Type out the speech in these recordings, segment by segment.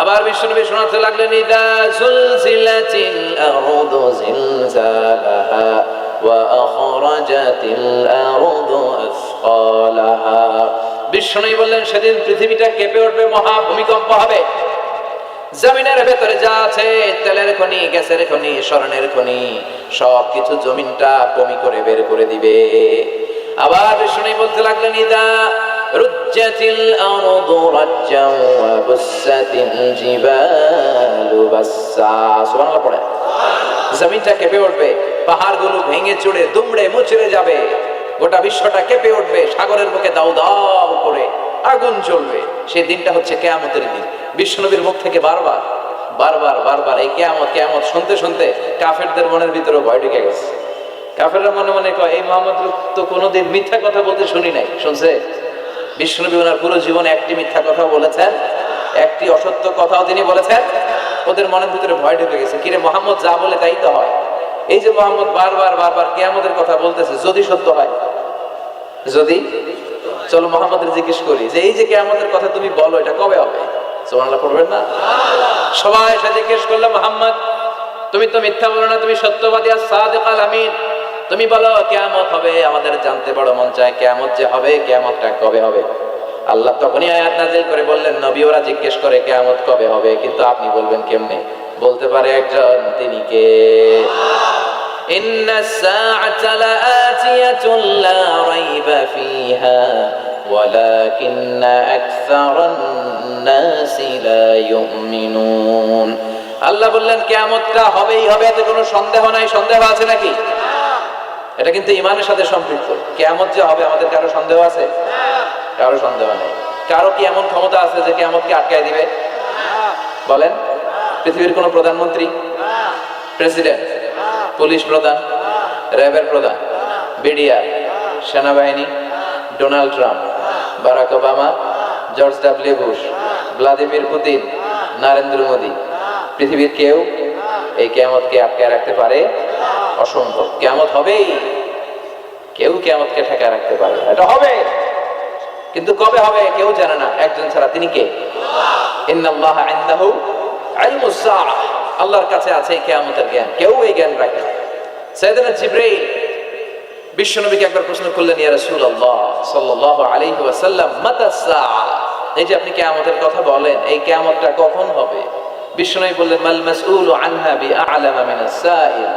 আবার বিশ্বনবী শোনাতে লাগলেন, ইদা জুলজিলাতিল আরদু জিলজালাহা ওয়া আখরাজাতিল আরদু আসকালাহা। বিশ্বনবী বললেন, সেদিন পৃথিবীটা কেঁপে উঠবে, মহা ভূমিকম্প হবে। জমিনের ভেতরে যা আছে, তেলের খনি, গ্যাসের খনি, স্বর্ণের খনি, সবকিছু জমিনটা বমি করে বের করে দিবে। আবার বিশ্বনবী বলতে লাগলেন, ইদা রুজ্জাতিল আরদু রাজ্জান ওয়া বুসাতিল জিবালু বাসসা। সুবহানাল্লাহ পড়ে। জমিনটা কেঁপে উঠবে, পাহাড়গুলো ভেঙে চুরে দুমড়ে মুচড়ে যাবে, গোটা বিশ্বটা কেঁপে উঠবে, সাগরের বুকে দাউ দাউ করে আগুন জ্বলবে। সেই দিনটা হচ্ছে কিয়ামতের দিন। বিশ্বনবীর মুখ থেকে বারবার বারবার বারবার এই কিয়ামত কিয়ামত শুনতে শুনতে কাফেরদের মনের ভিতরে ভয় ঢুকে গেছে। কাফেররা মনে মনে কয়, এই মুহাম্মদ তো কোনোদিন মিথ্যা কথা বলতে শুনি নাই। শুনছে? বিশ্বনবী ওনার পুরো জীবনে একটি মিথ্যা কথা বলেছেন, একটি অসত্য কথাও তিনি বলেছেন। ওদের মনের ভিতরে ভয় ঢুকে গেছে, কিরে মুহাম্মদ যা বলে তাই তো হয়। এই যে মুহাম্মদ বারবার বারবার কিয়ামতের কথা বলতেছে, যদি সত্য হয়, যদি, চলো মুহাম্মদের জিজ্ঞেস করি যে এই যে কিয়ামতের কথা তুমি বলো, এটা কবে হবে? সুবহানাল্লাহ পড়বেন না? সবাই এসে জিজ্ঞেস করলো, মুহাম্মদ তুমি তো মিথ্যা বলো না, তুমি সত্যবাদী আর সাদিক আল আমিন, তুমি বলো কিয়ামত হবে। আমাদের জানতে বড় মন চায়, কিয়ামত যে হবে, কিয়ামতটা কবে হবে? আল্লাহ তখনই আয়াত নাযিল করে বললেন, নবী ওরা জিজ্ঞেস করে কিয়ামত কবে হবে, কিন্তু আপনি বলবেন কেমনে? বলতে পারে একজন, তিনি কে? ইন্নাস সাআতা লাআতিয়াতুন লা রাইবা ফিহা ওয়ালাকিন্না আকসারান নাসি লা ইউমিনুন। আল্লাহ বললেন কিয়ামতটা হবেই হবে, এতে কোনো সন্দেহ নাই। সন্দেহ আছে নাকি? এটা কিন্তু ঈমানের সাথে সম্পৃক্ত। কিয়ামত যে হবে, আমাদের কারো সন্দেহ আছে? কারো সন্দেহ নেই। কারো কি এমন ক্ষমতা আছে যে কিয়ামতকে আটকায় দিবে? বলেন। পৃথিবীর কোন প্রধানমন্ত্রী, প্রেসিডেন্ট, পুলিশ প্রধান, র্যাবের প্রধান, বিডিআর, সেনাবাহিনী, Donald Trump, Barack Obama, George W Bush, Vladimir Putin, Narendra Modi, পৃথিবীর কেউ এই কিয়ামতকে আটকায় রাখতে পারে? অসম্ভব। কিয়ামত হবেই, কেউ কিয়ামতকে ঠেকায় রাখতে পারে? এটা হবে, কিন্তু কবে হবে কেউ জানে না, একজন ছাড়া। তিনি কে? ইন্নাল্লাহা ইনদাহু ইলমুস সাআহ। আল্লাহর কাছে আছে এই কিয়ামতের জ্ঞান, কেউ এই জ্ঞান রাখে না। সাইয়েদনা জিবরাইল বিশ্বনবীকে একবার প্রশ্ন করলেন, ইয়া রাসূলুল্লাহ সাল্লাল্লাহু আলাইহি ওয়াসাল্লাম, মাতা সাআহ, এই যে আপনি কিয়ামতের কথা বলেন, এই কিয়ামতটা কখন হবে? বিশ্বনবী বললেন, মাল মাসউলু আনহা বিআলামা মিনাস সাইল।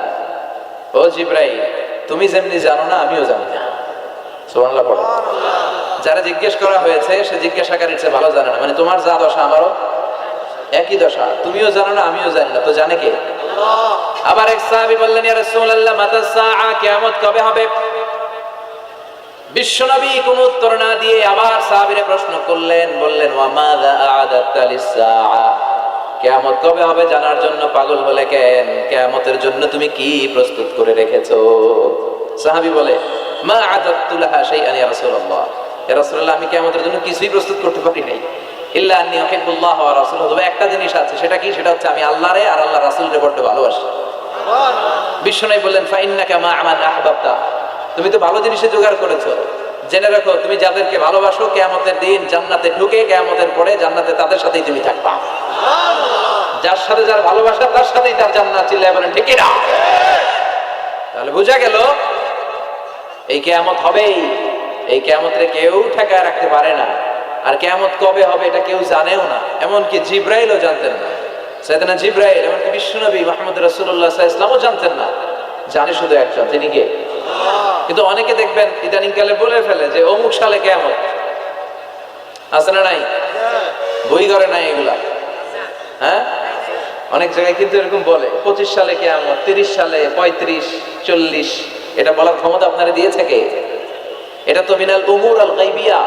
ও জিবরাইল, তুমি যেমনি জানো না, আমিও জানি না। সুবহানাল্লাহ পড়ো। যারা জিজ্ঞেস করা হয়েছে, সে জিজ্ঞাসাকারীর চেয়ে ভালো জানে না। মানে তোমার যা দশা আমারও একই দশা, তুমিও জানো না, আমিও জানি না, তো জানে কে? আল্লাহ। আবার এক সাহাবী বললেন, ইয়া রাসূলুল্লাহ, মাতা সাআ, কিয়ামত কবে হবে? বিশ্বনবী কোনো উত্তর না দিয়ে আবার সাহাবীরা প্রশ্ন করলেন, বললেন, ওয়া মাযা আ'আদাতা লিস-সাআ, কিয়ামত কবে হবে জানার জন্য পাগল হলে কেন? কিয়ামতের জন্য তুমি কি প্রস্তুত করে রেখেছো? সাহাবী বলে, মা আ'আদাতু লাহা শাইআন ইয়া রাসূলুল্লাহ, ইয়া রাসূলুল্লাহ, আমি কিয়ামতের জন্য কিছুই প্রস্তুত করতে পারি নাই। ইল্লা আন্নী উহিব্বুল্লাহ ওয়া রাসূলুহু, তবে একটা জিনিস আছে, সেটা কি? সেটা হচ্ছে আমি আল্লাহরে আর আল্লাহর রাসূলকে বড় ভালোবাসি। সুবহানাল্লাহ। বিশ্বনবী বললেন, ফা ইন্নাকা মা মান আহবাবতা, তুমি তো ভালো জিনিসে জোগাড় করেছো। জেনে রাখো, তুমি যাদেরকে ভালোবাসো, কিয়ামতের দিন জান্নাতে ঢুকে কিয়ামতের পরে জান্নাতে তাদের সাথেই তুমি থাকবা। সুবহানাল্লাহ। যার সাথে যার ভালোবাসা, তার সাথেই তার জান্নাত। চিল্লায় বলেন ঠিক না? তাহলে বোঝা গেল এই কিয়ামত হবেই। এই কিয়ামতরে কেউ ঠেকায় রাখতে পারে না। আর কিয়ামত কবে হবে এটা কেউ জানেও না, এমনকি জিবরাইলও জানতেন না। সাইয়েদনা জিবরাইল, এমনকি বিশ্বনবী মুহাম্মদ রাসূলুল্লাহ সাল্লাল্লাহু আলাইহি ওয়াসাল্লামও জানতেন না। জানে শুধু একজন, তিনি কে? আল্লাহ। কিন্তু অনেকে দেখবেন ইদানিং কালে বলে ফেলে যে অমুক সালে কিয়ামত। আছে না নাই? বই করে নাই এগুলা? হ্যাঁ, অনেক জায়গায় কিন্তু এরকম বলে 25 সালে কিয়ামত, 30 সালে, 35, 40। এটা বলার ক্ষমতা আপনারা দিয়েছে কে? এটা তো মিনাল উমুর আল গায়বিয়া,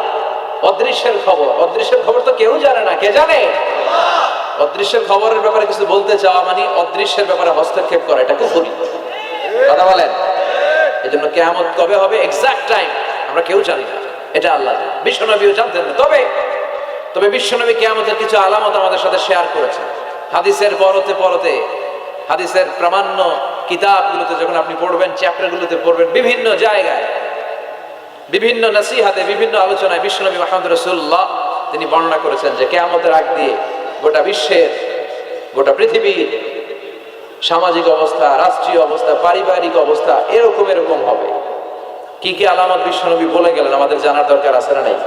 অদৃশ্যের খবর। অদৃশ্যের খবর তো কেউ জানে না, কে জানে? আল্লাহ। অদৃশ্যের খবরের ব্যাপারে কিছু বলতে চাওয়া মানে অদৃশ্যের ব্যাপারে হস্তক্ষেপ করা, এটা কুফরি। কথা বলেন। এজন্য কিয়ামত কবে হবে এক্সাক্ট টাইম আমরা কেউ জানি না, এটা আল্লাহ জানেন, বিশ্বনবীও জানতেন না। তবে বিশ্বনবী কিয়ামতের কিছু আলামত আমাদের সাথে শেয়ার করেছেন। হাদিসের পরতে পরতে, হাদিসের প্রামাণ্য কিতাবগুলোতে যখন আপনি পড়বেন, চ্যাপ্টারগুলোতে পড়বেন, বিভিন্ন জায়গায়, বিভিন্ন নসিহাতে, বিভিন্ন আলোচনায় বিশ্বনবী মুহাম্মদ রাসূলুল্লাহ তিনি বর্ণনা করেছেন যে কিয়ামতের আগ দিয়ে গোটা বিশ্বের, গোটা পৃথিবীর সামাজিক অবস্থা, রাষ্ট্রীয় অবস্থা, পারিবারিক অবস্থা এরকম এরকম হবে। কি কি আলামত বিশ্বনবী বলে গেলেন আমাদের জানার দরকার আছে না নাই?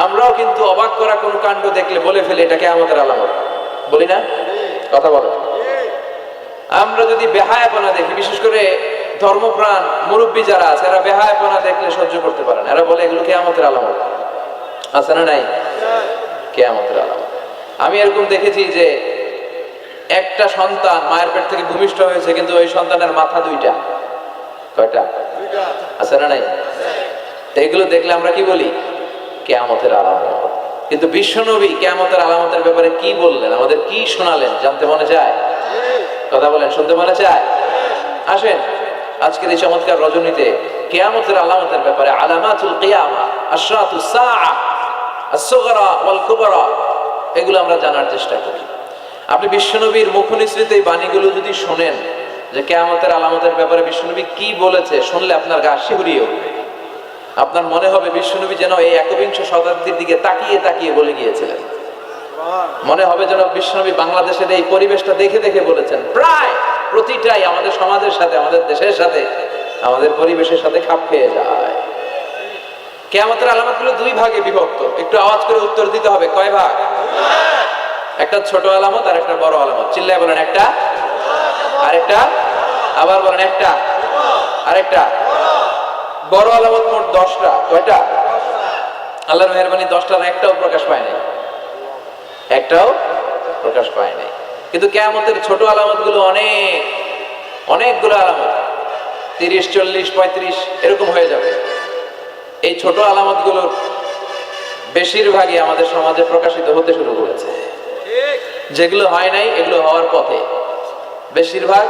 আমরাও কিন্তু অবাক করা কোন কাণ্ড দেখলে বলে ফেলি এটা কিয়ামতের আলামত, বলি না? কথা বলো। আমরা যদি বেহায়াপনা দেখি, বিশেষ করে ধর্মপ্রাণ মুরব্বী যারা আছে এরা বেহায়াপনা দেখলে সহ্য করতে পারেন, এরা বলে এগুলো কিয়ামতের আলামত, আছে না নাই? কিয়ামতের আলামত। আমি এরকম দেখেছি যে একটা সন্তান মায়ের পেট থেকে ভূমিষ্ঠ হয়েছে, কিন্তু ওই সন্তানের মাথা দুইটা। কয়টা? আছে না নাই? এগুলো দেখলে আমরা কি বলি? কিয়ামতের আলামত। কিন্তু বিশ্বনবী কিয়ামতের আলামতের ব্যাপারে কি বললেন, আমাদের কি শোনালেন, জানতে মনে চায়? কথা বলেন, শুনতে মনে চায়? আসেন আজকের এই চমৎকার রজনীতে কিয়ামতের আলামতের ব্যাপারে, আলামাতুল কিয়ামা, আশরাতুস সাআ, আস-সুগরা ওয়াল কুবরা, এগুলো আমরা জানার চেষ্টা করি। আপনি বিশ্বনবীর মুখনিসৃত এই বাণীগুলো যদি শোনেন যে কিয়ামতের আলামতের ব্যাপারে বিশ্বনবী কি বলেছে, শুনলে আপনার গা শিহরিয়ে উঠবে। আপনার মনে হবে বিশ্বনবী যেন এই একবিংশ শতাব্দীর দিকে তাকিয়ে তাকিয়ে বলে গিয়েছিলেন। মনে হবে যেন বিশ্বনবী বাংলাদেশের এই পরিবেশটা দেখে দেখে বলেছেন। প্রায় প্রতিটাই আমাদের সমাজের সাথে, আমাদের দেশের সাথে, আমাদের পরিবেশের সাথে খাপ খেয়ে যায়। কিয়ামতের আলামতগুলো দুই ভাগে বিভক্ত। একটু আওয়াজ করে উত্তর দিতে হবে, কয় ভাগ? একটা ছোট আলামত আর একটা বড় আলামত। চিল্লায় বলেন একটা, আরেকটা, আবার বলেন একটা, আরেকটা। বড় আলামত মোট 10টা। কয়টা? আল্লাহর মেহেরবানি 10টার একটাও প্রকাশ পায় নাই, একটাও প্রকাশ পায় নাই। কিন্তু কিয়ামতের ছোট আলামতগুলো অনেক, অনেকগুলো আলামত, 30, 40, 35 এরকম হয়ে যাবে। এই ছোট আলামতগুলোর বেশিরভাগই আমাদের সমাজে প্রকাশিত হতে শুরু করেছে। যেগুলো হয় নাই এগুলো হওয়ার পথে, বেশিরভাগ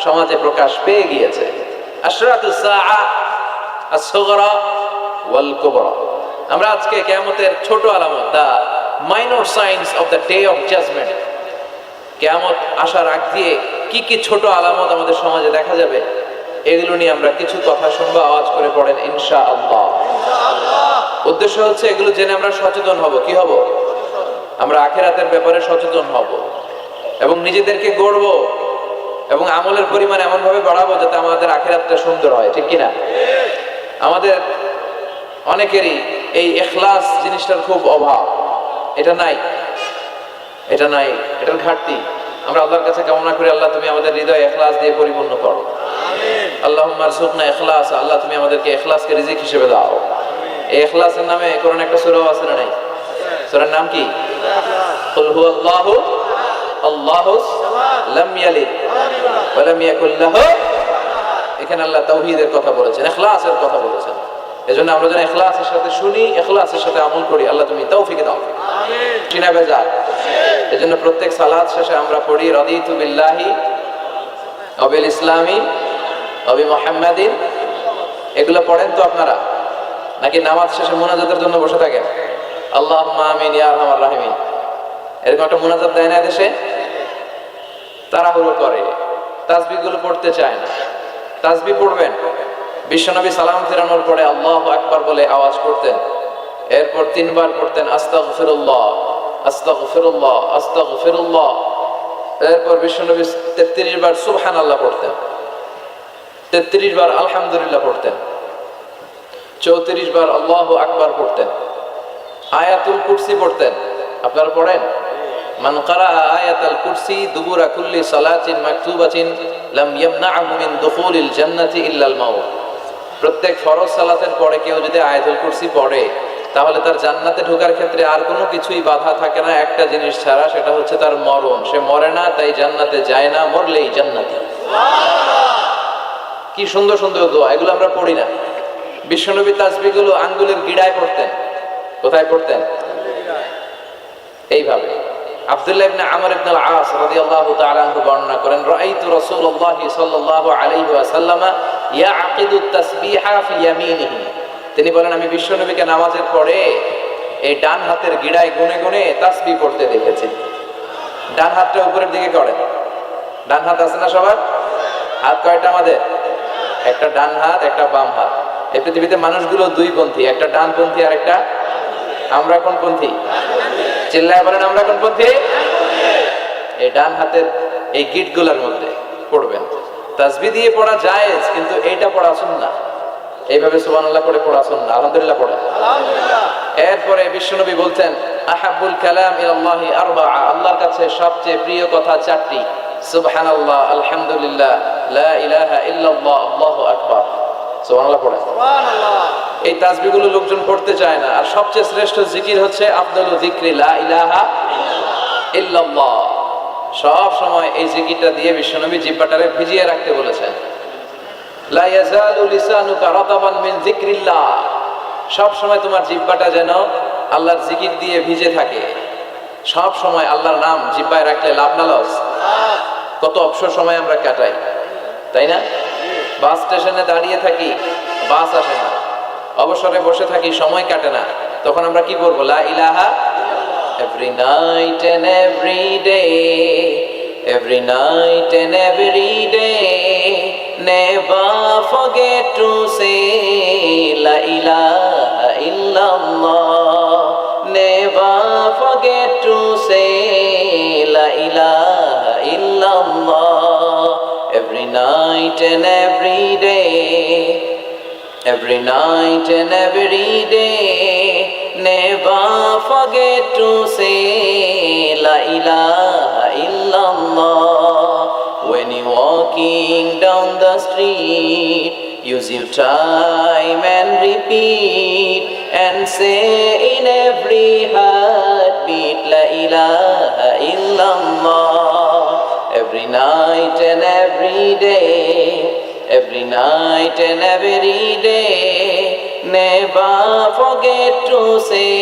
সমাজে প্রকাশ পেয়ে গিয়েছে। আশরাতুস সাআ, আস-সুগরা ওয়াল কুবরা। আমরা আজকে কিয়ামতের ছোট আলামত, the minor signs of the day of judgment, কিয়ামত আসার আগ দিয়ে কি কি ছোট আলামত আমাদের সমাজে দেখা যাবে, এগুলো নিয়ে আমরা কিছু কথা শুনবো। আওয়াজ করে পড়েন ইনশাআল্লাহ। উদ্দেশ্য হচ্ছে এগুলো জেনে আমরা সচেতন হব। কি হব? আমরা আখিরাতের ব্যাপারে সচেতন হব এবং নিজেদেরকে গড়বো এবং আমলের পরিমাণ এমন ভাবে বাড়াবো যাতে আমাদের আখিরাতটা সুন্দর হয়। ঠিক কিনা? আমাদের অনেকেরই এই ইখলাস জিনিসটার খুব অভাব। এটা নাই, এটা নাই, এটার ঘাটতি। আমরা আল্লাহর কাছে কামনা করি, আল্লাহ তুমি আমাদের হৃদয় ইখলাস দিয়ে পরিপূর্ণ করো। আল্লাহুম্মা আরযুকনা ইখলাস, আল্লাহ তুমি আমাদেরকে ইখলাসকে রিজিক হিসেবে দাও। এই ইখলাসের নামে কোরআনে একটা সূরা আছে না নাই? সূরার নাম কি? কুল হুয়াল্লাহু আল্লাহু লাম ইয়ালিদ ওয়া লাম ইয়াকুল লাহু। এখানে আল্লাহ তাওহীদের কথা বলেছেন, ইখলাসের কথা বলেছেন। এজন্য আমরা যেন ইখলাসের সাথে শুনি, ইখলাসের সাথে আমল করি। আল্লাহ তুমি তৌফিক দাও। আমিন। চিনা বেজা। এজন্য প্রত্যেক সালাত শেষে আমরা পড়ি রাদিতু বিল্লাহি ওয়া বিল ইসলামি ওয়া বি মুহাম্মাদিন। এগুলো পড়েন তো আপনারা, নাকি নামাজ শেষে মুনাজাতের জন্য বসে থাকেন? আল্লাহুম্মা আমিন ইয়া আরহামার রাহিমিন, এরকম একটা মুনাজাত দেয় না দেশে? তাড়াহুড়ো করে, তাসবিহগুলো পড়তে চায় না। তাসবিহ পড়বেন, বিশ্বনবী সালাম ফেরানোর পরে আল্লাহু আকবার বলে আওয়াজ করতেন। এরপর 3 বার পড়তেন আস্তাগফিরুল্লাহ, আস্তাগফিরুল্লাহ, আস্তাগফিরুল্লাহ। এরপর বিশ্বনবী 33 বার সুবহানাল্লাহ পড়তেন, 33 বার আলহামদুলিল্লাহ পড়তেন, 34 বার আল্লাহু আকবার পড়তেন, আয়াতুল কুরসি পড়তেন। আপনারা পড়েন? মান ক্বারা আয়াতুল কুরসি দুবুরা কুল্লি সালাতিন মাকতুবাতিন লাম ইয়ামনাহু মিন দুখুলিল জান্নাতি ইল্লাল মাউত। প্রত্যেক ফরজ সালাতের পরে কেউ যদি আয়াতুল কুরসি পড়ে তাহলে তার জান্নাতে ঢোকার ক্ষেত্রে আর কোনো কিছুই বাধা থাকে না, একটা জিনিস ছাড়া, সেটা হচ্ছে তার মরণ। সে মরে না, তাই জান্নাতে যায় না, মরলেই জান্নাতি। কি সুন্দর সুন্দর দোয়া, এগুলো আমরা পড়ি না। বিশ্বনবী তাসবিহগুলো আঙ্গুলের গিড়ায় পড়তেন। কোথায় পড়তেন? এইভাবে। আব্দুল্লাহ ইবনে আমর ইবনে আল-আস রাদিয়াল্লাহু তাআলা আনহু বর্ণনা করেন, রাআইতু রাসূলুল্লাহ সাল্লাল্লাহু আলাইহি ওয়াসাল্লাম ইয়াকিদু তাসবিহা ফি ইয়ামিনিহি। তিনি বলেন, আমি বিশ্বনবীকে নামাজের পরে এই ডান হাতের গিড়ায় গুনে গুনে তাসবিহ পড়তে দেখেছি। ডান হাতটা উপরের দিকে করেন। ডান হাত আছে না সবার? হাত কয়টা আমাদের? একটা ডান হাত, একটা বাম হাত। এই পৃথিবীতে মানুষগুলো দুই পন্থী, একটা ডানপন্থী আর একটা, আমরা কোন পন্থী? চিল্লায় বলেন আমরা কোন পন্থী? এই ডান হাতের এই গিটগুলোর মধ্যে পড়বেন। তাসবিহ দিয়ে পড়া জায়েজ, কিন্তু এইটা পড়া সুন্নাহ। এইভাবে সুবহানাল্লাহ করে পড়া সুন্নাহ। আলহামদুলিল্লাহ পড়া। এরপরে বিশ্বনবী বলতেন আহাব্বুল কালাম ইলাল্লাহি আরবাআ, আল্লাহর কাছে সবচেয়ে প্রিয় কথা চারটি, সুবহানাল্লাহ, আলহামদুলিল্লাহ, লা ইলাহা ইল্লাল্লাহ, আল্লাহু আকবার। সুবহানাল্লাহ পড়েন। সুবহানাল্লাহ। এই তাসবিহগুলো লোকজন পড়তে চায় না। আর সবচেয়ে শ্রেষ্ঠ জিকির হচ্ছে আফদালু যিকরি লা ইলাহা ইল্লাল্লাহ। সব সময় এই জিকিরটা দিয়ে বিশ্বনবী জিহ্বাটারে ভিজিয়ে রাখতে বলেছেন। লা ইয়াজালু লিসানুকা রাতাবান মিন যিকরিল্লাহ, সব সময় তোমার জিহ্বাটা যেন আল্লাহর জিকির দিয়ে ভিজে থাকে। সব সময় আল্লাহর নাম জিহ্বায় রাখলে লাভ না লস? কত অবসর সময় আমরা কাটাই, তাই না? বাস স্টেশনে দাঁড়িয়ে থাকি, বাস আসে না, অবসরে বসে থাকি, সময় কাটে না, তখন আমরা কি করবো? লা ইলাহা। Every night and every day, every night and every day, never forget to say La ilaha illallah, never forget to say La ilaha illallah. Every night and every day, every night and every day, never forget to say La ilaha illallah. When you're walking down the street, use your time and repeat, and say in every heartbeat La ilaha illallah. Every night and every day, every night and every day, never forget to say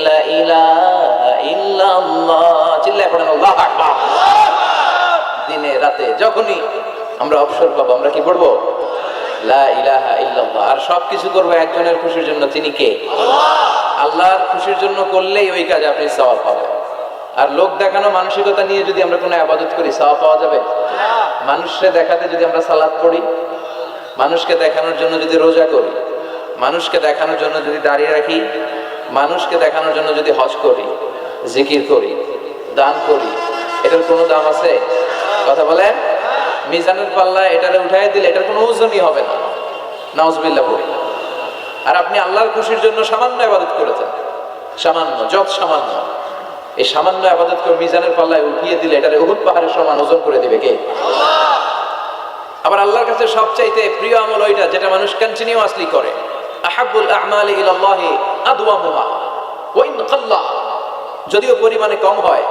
La ilaha illallah. চিল্লায় পড়েন আল্লাহু আকবার। দিনে রাতে যখনই আমরা অবসর পাবো আমরা কি পড়বো? লা ইলাহা ইল্লাল্লাহ। আর সবকিছু করবো একজনের খুশির জন্য, তিনি কে? আল্লাহর খুশির জন্য করলেই ওই কাজ আপনি সওয়াব পাবেন। আর লোক দেখানো মানসিকতা নিয়ে যদি আমরা কোনো ইবাদত করি, সওয়াব পাওয়া যাবে? মানুষকে দেখাতে যদি আমরা সালাত পড়ি, মানুষকে দেখানোর জন্য যদি রোজা করি, মানুষকে দেখানোর জন্য যদি দাঁড়িয়ে রাখি, মানুষকে দেখানোর জন্য যদি হজ করি, জিকির করি, দান করি, এটার কোনো দাম আছে? কথা বলেন। মিজানের পাল্লা এটারে উঠাই দিলে এটার কোনো ওজনই হবে না। নাউজুবিল্লাহ পড়ি। আর আপনি আল্লাহর খুশির জন্য সামান্য ইবাদত করেছেন, সামান্য, যত সামান্য, এই সামান্য ইবাদত করে মিজানের পাল্লায় উঠিয়ে দিলে এটারে উহুদ পাহাড়ের সমান ওজন করে দিবে কে? আল্লাহ। আবার আল্লাহর কাছে সবচাইতে প্রিয় আমল ওইটা যেটা মানুষ কন্টিনিউয়াসলি করে। আহাব্বুল আ'মালি ইলাল্লাহি আদওয়ামুহা ওয়া ইন কাল্লা, যদিও পরিমাণে কম হয়,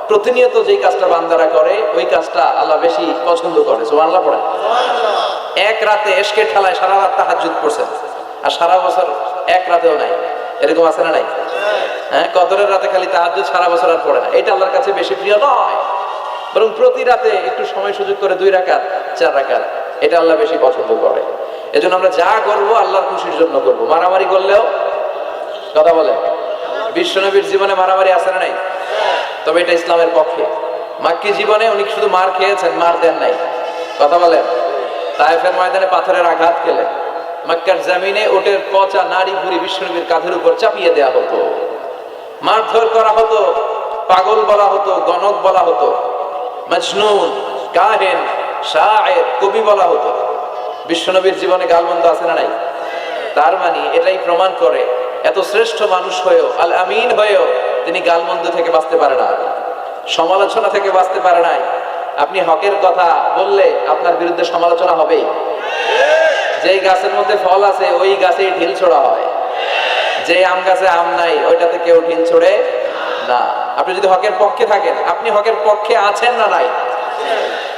প্রতিনিয়ত যেই কাজটা বান্দারা করে ওই কাজটা আল্লাহ বেশি পছন্দ করে। সুবহানাল্লাহ পড়েন। এক রাতে এশকে ঠেলায় সারা রাত তাহাজ্জুদ পড়ছেন, আর সারা বছর এক রাতেও নাই, এরকম আছে না নাই? হ্যাঁ, কদরের রাতে খালি তাহাজ্জুদ, সারা বছর আর পড়ে না। এটা আল্লাহর কাছে বেশি প্রিয় নয়, বরং প্রতি রাতে একটু সময় সুযোগ করে 2 রাকাত 4 রাকাত, এটা আল্লাহ বেশি পছন্দ করে। এজন্য আমরা যা করবো আল্লাহর খুশির জন্য করবো। মারামারি করলেও, কথা বলে, বিশ্বনবীর জীবনে মারামারি আছে না নাই? তবে এটা ইসলামের পক্ষে। মাক্কি জীবনে উনি শুধু মার খেয়েছেন, মার দেন নাই। কথা বলেন। তায়েফের ময়দানে পাথরের আঘাত খেলে, মক্কার জমিনে উটের পচা নাড়ি ভুঁড়ি বিশ্বনবীর কাঁধের উপর চাপিয়ে দেয়া হতো, মারধর করা হতো, পাগল বলা হতো, গণক বলা হতো, মজনুন, কাহিন, শায়ের, কবি বলা হতো। বিশ্বনবীর জীবনে গালমন্দ আছে না নাই? তার মানে এটাই প্রমাণ করে এত শ্রেষ্ঠ মানুষ হয়েও, আল আমিন হয়েও তিনি গালমন্দ থেকে বাঁচতে পারে না, সমালোচনা থেকে বাঁচতে পারে নাই। আপনি হকের কথা বললে আপনার বিরুদ্ধে সমালোচনা হবেই। যেই গাছের মধ্যে ফল আছে ওই গাছেই ঢিল ছোড়া হয়, যে আম গাছে আম নাই ওইটাতে কেউ ঢিল ছোড়ে না। আপনি যদি হকের পক্ষে থাকেন, আপনি হকের পক্ষে আছেন না নাই?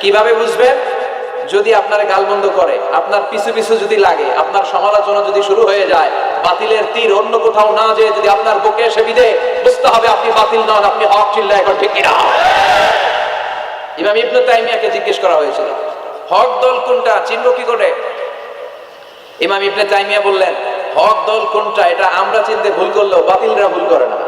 কিভাবে বুঝবেন? যদি আপনার গালমন্দ করে, আপনার পিছু পিছু যদি লাগে, আপনার সমালোচনা যদি শুরু হয়ে যায়, বাতিলের তীর অন্য কোথাও না যেয়ে যদি আপনার বুকে এসে বিধে, বুঝতে হবে আপনি বাতিল নন, আপনি হক। চিল্লা এখন ঠিক কিনা? ইমাম ইবনে তাইমিয়াকে জিজ্ঞেস করা হয়েছিল হক দল কোনটা, চিনব কি করে? ইমাম ইবনে তাইমিয়া বললেন, হক দল কোনটা এটা আমরা চিনতে ভুল করলেও বাতিলরা ভুল করে না।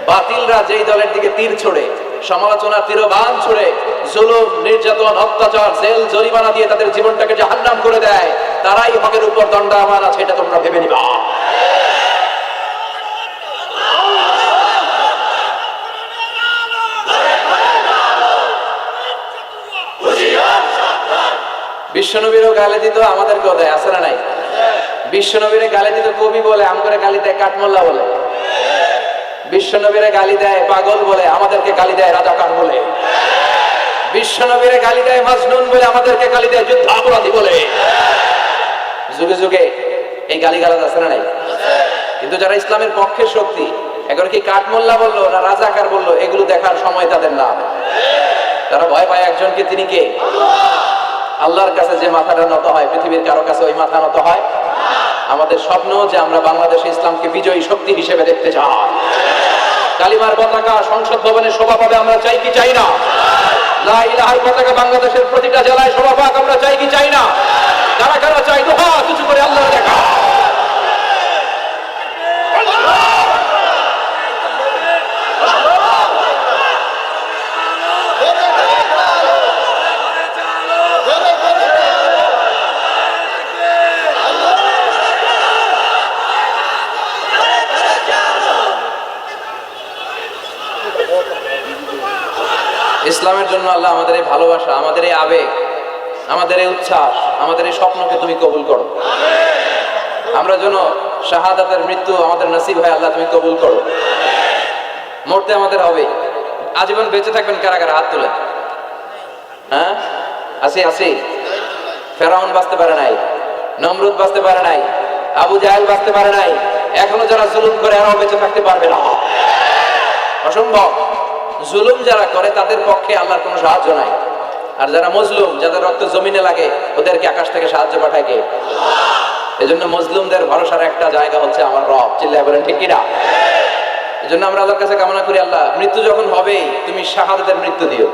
বাতিলরা যেই দলের দিকে তীর ছোড়ে, সমালোচনা তীরবান ছুড়ে, জুলুম, নির্যাতন, অত্যাচার, জেল জরিমানা দিয়ে তাদের জীবনটাকে জাহান্নাম করে দেয়, তারাই হকের উপর দণ্ডায়মান আছে, এটা তোমরা ভেবে নিবা। বিশ্বনবীরও গালি দিত, আমাদেরকেও দেয়, আছে না নাই? বিশ্বনবীরে গালি দিত কবি বলে, আমগরে গালি দেয় কাঠমোল্লা বলে। বিশ্বনবীরে গালি দেয় পাগল বলে, আমাদেরকে গালি দেয় রাজাকার বলে। বিশ্বনবীরে গালি দেয় মাজনুন বলে, আমাদেরকে গালি দেয় যুদ্ধ অপরাধী বলে। যুগে যুগে এই গালিগালাজ আছে না নাই? কিন্তু যারা ইসলামের পক্ষের শক্তি, এখন কি কাঠমোল্লা বললো না রাজাকার বললো, এগুলো দেখার সময় তাদের না। তারা ভয় পায় একজনকে, তিনি কে? আল্লাহর কাছে যে মাথাটা নত হয়, পৃথিবীর কারো কাছে ওই মাথা নত হয়? আমাদের স্বপ্ন যে আমরা বাংলাদেশে ইসলামকে বিজয়ী শক্তি হিসেবে দেখতে চাই। কালিমার পতাকা সংসদ ভবনে শোভা পাবে, আমরা চাই কি চাই না? লা ইলাহার পতাকা বাংলাদেশের প্রতিটা জেলায় শোভা পাক, আমরা চাই কি চাই না? কারা কারা চাই? দুহা কিছু করে আল্লাহ দেখা। ইসলামের জন্য আল্লাহ আমাদের এই ভালোবাসা, আমাদের এই আবেগ, আমাদের এই উচ্ছ্বাস, আমাদের এই স্বপ্নকে তুমি কবুল করো। আমরা যেন শাহাদাতের মৃত্যু আমাদের নসিব হয়, আল্লাহ তুমি কবুল করো। মরতে আমাদের হবে, আজীবন বেঁচে থাকবেন কারা কারা? হাত তুলে। হ্যাঁ, আসি আসি। ফেরাউন বাঁচতে পারে নাই, নমরুদ বাঁচতে পারে নাই, আবু জাহেল বাঁচতে পারে নাই, এখনো যারা জুলুম করে এরাও বেঁচে থাকতে পারবে না, অসম্ভব। জুলুম যারা করে তাদের পক্ষে আল্লাহর কোনো সাহায্য নাই। আর যারা মজলুম, যাদের রক্ত জমিনে লাগে, ওদেরকে আকাশ থেকে সাহায্য পাঠায় কে? এজন্য মজলুমদের ভরসার একটা জায়গা হচ্ছে আমার রব। চিল্লায় বলেন ঠিক কিনা? এজন্য আমরা আল্লাহর কাছে কামনা করি, আল্লাহ মৃত্যু যখন হবে তুমি শাহাদাতের মৃত্যু দিও।